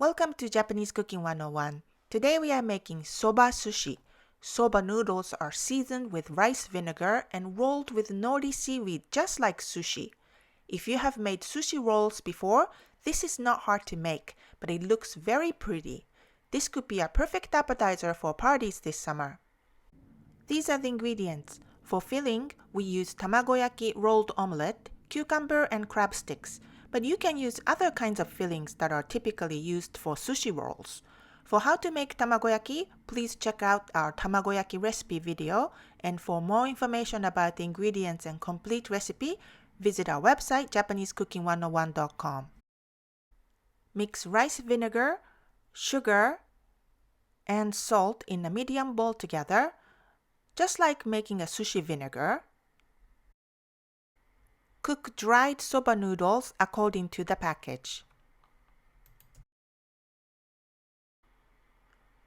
Welcome to Japanese Cooking 101. Today we are making Soba Sushi. Soba noodles are seasoned with rice vinegar and rolled with nori seaweed just like sushi. If you have made sushi rolls before, this is not hard to make, but it looks very pretty. This could be a perfect appetizer for parties this summer. These are the ingredients. For filling, we use tamagoyaki rolled omelette, cucumber and crab sticks, but you can use other kinds of fillings that are typically used for sushi rolls. For how to make tamagoyaki, please check out our tamagoyaki recipe video, and for more information about the ingredients and complete recipe, visit our website japanesecooking101.com. Mix rice vinegar, sugar, and salt in a medium bowl together, just like making a sushi vinegar. Cook dried soba noodles according to the package.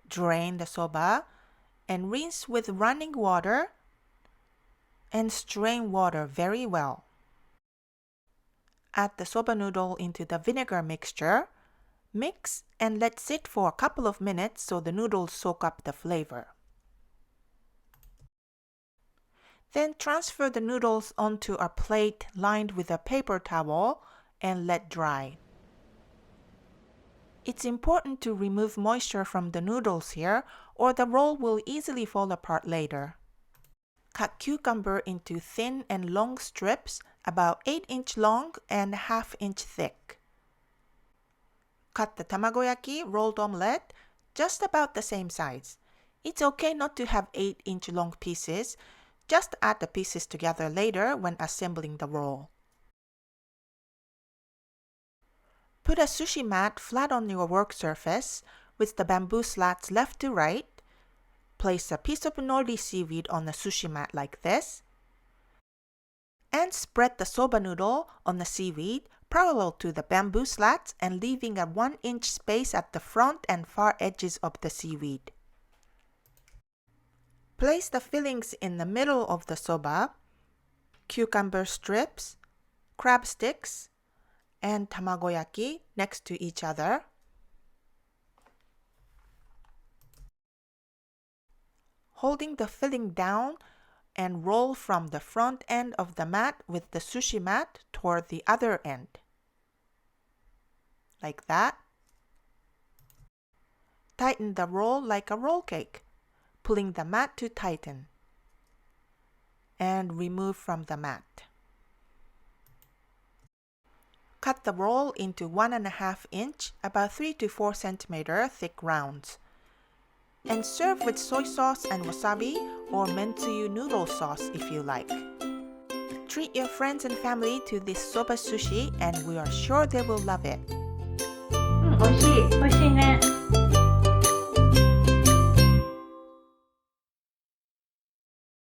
Drain the soba and rinse with running water and strain water very well. Add the soba noodle into the vinegar mixture. Mix and let sit for a couple of minutes so the noodles soak up the flavor. Then transfer the noodles onto a plate lined with a paper towel and let dry. It's important to remove moisture from the noodles here, or the roll will easily fall apart later. Cut cucumber into thin and long strips, about 8-inch long and ½ inch thick. Cut the tamagoyaki rolled omelette just about the same size. It's okay not to have 8-inch long pieces. Just add the pieces together later when assembling the roll. Put a sushi mat flat on your work surface with the bamboo slats left to right. Place a piece of nori seaweed on the sushi mat like this. And spread the soba noodle on the seaweed parallel to the bamboo slats and leaving a 1-inch space at the front and far edges of the seaweed. Place the fillings in the middle of the soba, cucumber strips, crab sticks, and tamagoyaki next to each other. Holding the filling down and roll from the front end of the mat with the sushi mat toward the other end. Like that. Tighten the roll like a roll cake, pulling the mat to tighten, and remove from the mat. Cut the roll into 1½ inch, about 3 to 4 cm thick rounds, and serve with soy sauce and wasabi or mentsuyu noodle sauce if you like. Treat your friends and family to this soba sushi and we are sure they will love it. 美味しいね。